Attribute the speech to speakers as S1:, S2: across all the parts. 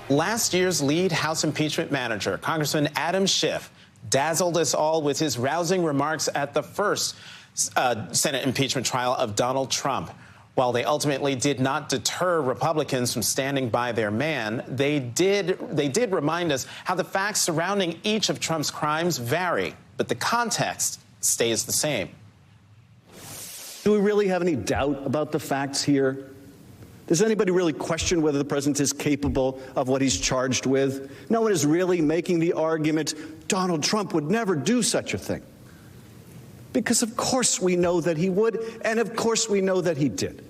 S1: Last year's lead House impeachment manager, Congressman Adam Schiff, dazzled us all with his rousing remarks at the first Senate impeachment trial of Donald Trump. While they ultimately did not deter Republicans from standing by their man, they did remind us how the facts surrounding each of Trump's crimes vary, but the context stays the same.
S2: Do we really have any doubt about the facts here? Does anybody really question whether the president is capable of what he's charged with? No one is really making the argument Donald Trump would never do such a thing. Because of course we know that he would, and of course we know that he did.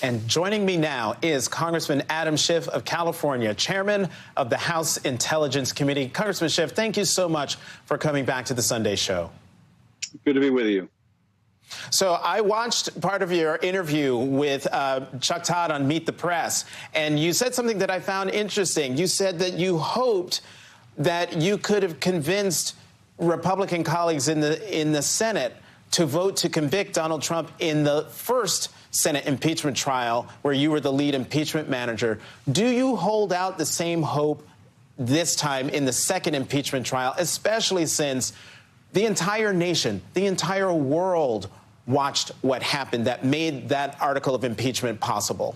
S1: And joining me now is Congressman Adam Schiff of California, chairman of the House Intelligence Committee. Congressman Schiff, thank you so much for coming back to the Sunday Show.
S3: Good to be with you.
S1: So I watched part of your interview with Chuck Todd on Meet the Press, and you said something that I found interesting. You said that you hoped that you could have convinced Republican colleagues in the Senate to vote to convict Donald Trump in the first Senate impeachment trial where you were the lead impeachment manager. Do you hold out the same hope this time in the second impeachment trial, especially since the entire nation, the entire world watched what happened that made that article of impeachment possible?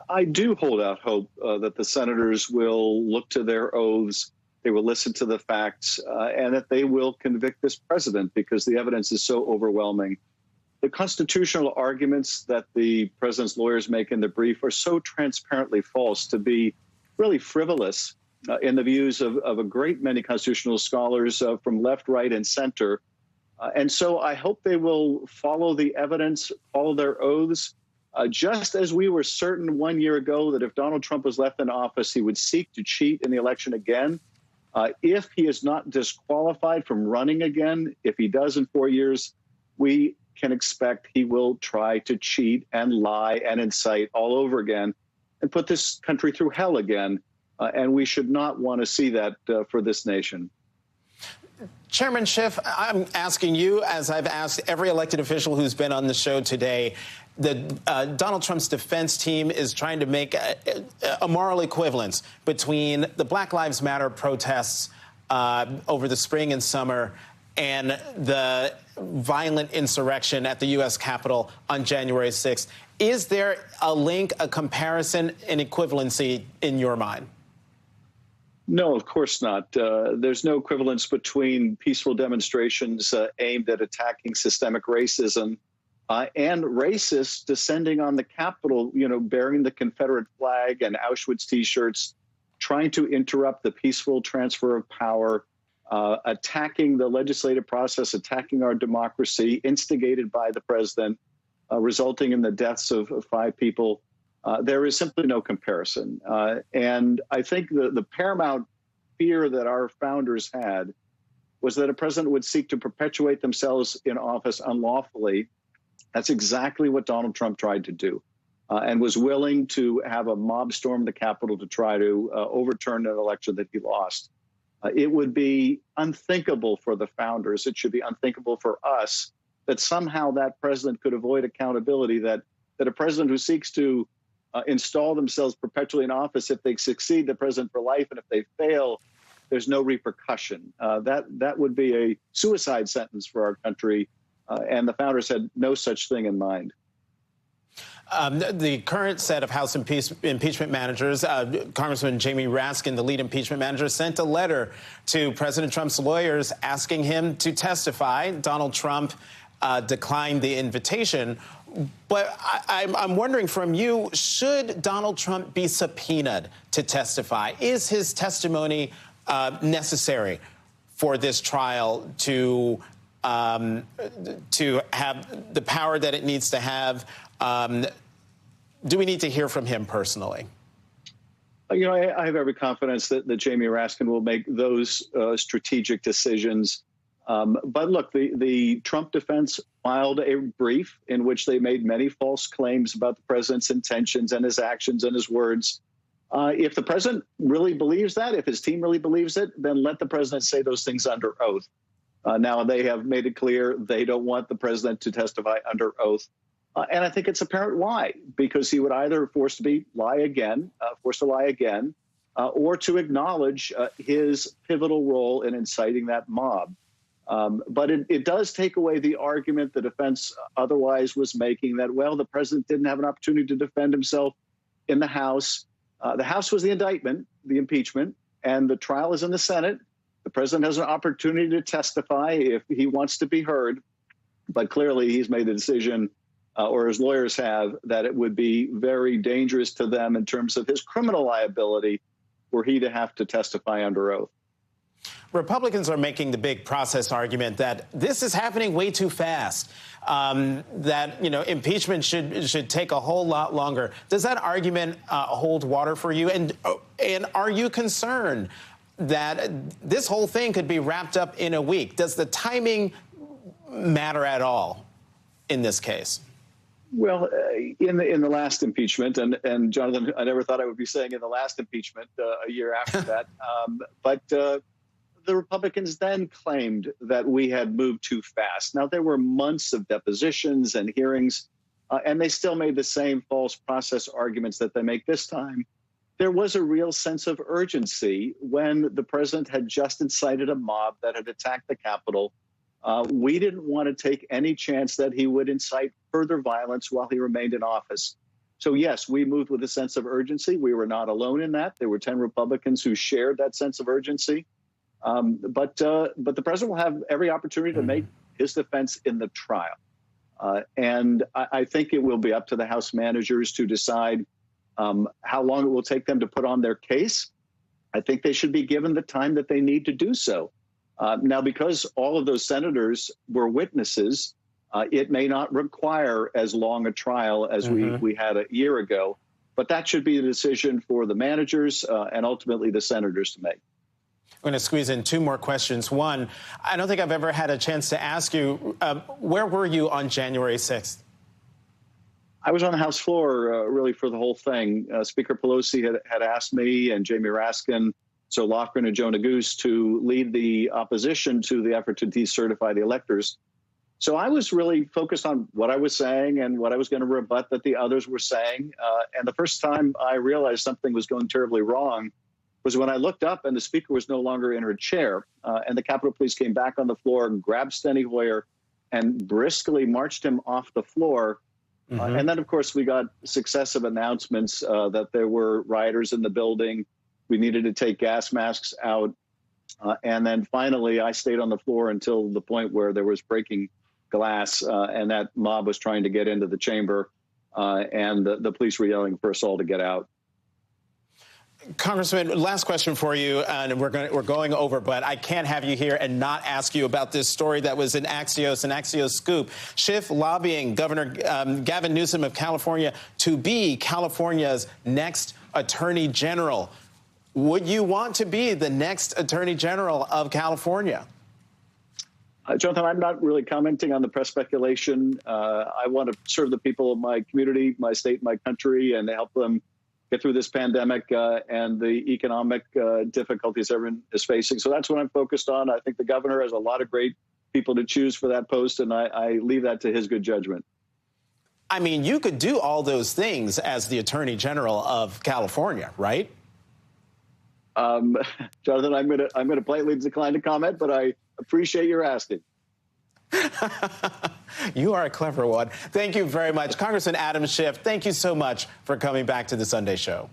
S3: I do hold out hope that the senators will look to their oaths, they will listen to the facts, and that they will convict this president because the evidence is so overwhelming. The constitutional arguments that the president's lawyers make in the brief are so transparently false to be really frivolous in the views of a great many constitutional scholars from left, right, and center. And so I hope they will follow the evidence, follow their oaths, just as we were certain 1 year ago that if Donald Trump was left in office, he would seek to cheat in the election again. If he is not disqualified from running again, if he does in 4 years, we can expect he will try to cheat and lie and incite all over again and put this country through hell again. And we should not want to see that for this nation.
S1: Chairman Schiff, I'm asking you, as I've asked every elected official who's been on the show today, Donald Trump's defense team is trying to make a moral equivalence between the Black Lives Matter protests over the spring and summer and the violent insurrection at the U.S. Capitol on January 6th. Is there a link, a comparison, an equivalency in your mind?
S3: No, of course not. There's no equivalence between peaceful demonstrations aimed at attacking systemic racism and racists descending on the Capitol, bearing the Confederate flag and Auschwitz T-shirts, trying to interrupt the peaceful transfer of power, attacking the legislative process, attacking our democracy, instigated by the president, resulting in the deaths of 5 people. There is simply no comparison. And I think the paramount fear that our founders had was that a president would seek to perpetuate themselves in office unlawfully. That's exactly what Donald Trump tried to do, and was willing to have a mob storm the Capitol to try to overturn an election that he lost. It would be unthinkable for the founders. It should be unthinkable for us that somehow that president could avoid accountability, that a president who seeks to install themselves perpetually in office, if they succeed, the president for life, and if they fail, there's no repercussion. That would be a suicide sentence for our country, and the founders had no such thing in mind.
S1: The current set of House impeachment managers, Congressman Jamie Raskin, the lead impeachment manager, sent a letter to President Trump's lawyers asking him to testify. Donald Trump declined the invitation. But I'm wondering from you, should Donald Trump be subpoenaed to testify? Is his testimony necessary for this trial to have the power that it needs to have? Do we need to hear from him personally?
S3: I have every confidence that Jamie Raskin will make those strategic decisions. But look, the Trump defense filed a brief in which they made many false claims about the president's intentions and his actions and his words. If the president really believes that, if his team really believes it, then let the president say those things under oath. Now, they have made it clear they don't want the president to testify under oath. And I think it's apparent why, because he would either forced to lie again, or to acknowledge his pivotal role in inciting that mob. But it does take away the argument the defense otherwise was making that, well, the president didn't have an opportunity to defend himself in the House. The House was the indictment, the impeachment, and the trial is in the Senate. The president has an opportunity to testify if he wants to be heard. But clearly he's made the decision, or his lawyers have, that it would be very dangerous to them in terms of his criminal liability were he to have to testify under oath.
S1: Republicans are making the big process argument that this is happening way too fast, that, impeachment should take a whole lot longer. Does that argument hold water for you? And are you concerned that this whole thing could be wrapped up in a week? Does the timing matter at all in this case?
S3: Well, in the last impeachment, and Jonathan, I never thought I would be saying in the last impeachment a year after that, but the Republicans then claimed that we had moved too fast. Now, there were months of depositions and hearings, and they still made the same false process arguments that they make this time. There was a real sense of urgency when the president had just incited a mob that had attacked the Capitol. We didn't want to take any chance that he would incite further violence while he remained in office. So, yes, we moved with a sense of urgency. We were not alone in that. There were 10 Republicans who shared that sense of urgency. But the president will have every opportunity to make his defense in the trial. And I think it will be up to the House managers to decide how long it will take them to put on their case. I think they should be given the time that they need to do so. Now, because all of those senators were witnesses, it may not require as long a trial as we had a year ago. But that should be a decision for the managers and ultimately the senators to make.
S1: I'm going to squeeze in two more questions. One, I don't think I've ever had a chance to ask you, where were you on January 6th?
S3: I was on the House floor, really, for the whole thing. Speaker Pelosi had asked me and Jamie Raskin, so Loughran and Joe Neguse to lead the opposition to the effort to decertify the electors. So I was really focused on what I was saying and what I was going to rebut that the others were saying. And the first time I realized something was going terribly wrong was when I looked up and the speaker was no longer in her chair. And the Capitol Police came back on the floor, grabbed Steny Hoyer, and briskly marched him off the floor. And then, of course, we got successive announcements that there were rioters in the building. We needed to take gas masks out. And then finally, I stayed on the floor until the point where there was breaking glass and that mob was trying to get into the chamber. And the police were yelling for us all to get out.
S1: Congressman, last question for you, and we're going over, but I can't have you here and not ask you about this story that was in Axios, an Axios scoop. Schiff lobbying Governor Gavin Newsom of California to be California's next attorney general. Would you want to be the next attorney general of California?
S3: Jonathan, I'm not really commenting on the press speculation. I want to serve the people of my community, my state, my country, and help them get through this pandemic and the economic difficulties everyone is facing. So that's what I'm focused on. I think the governor has a lot of great people to choose for that post, and I leave that to his good judgment.
S1: I mean, you could do all those things as the attorney general of California, right?
S3: Jonathan, I'm gonna politely decline to comment, but I appreciate your asking.
S1: You are a clever one. Thank you very much. Congressman Adam Schiff, thank you so much for coming back to the Sunday Show.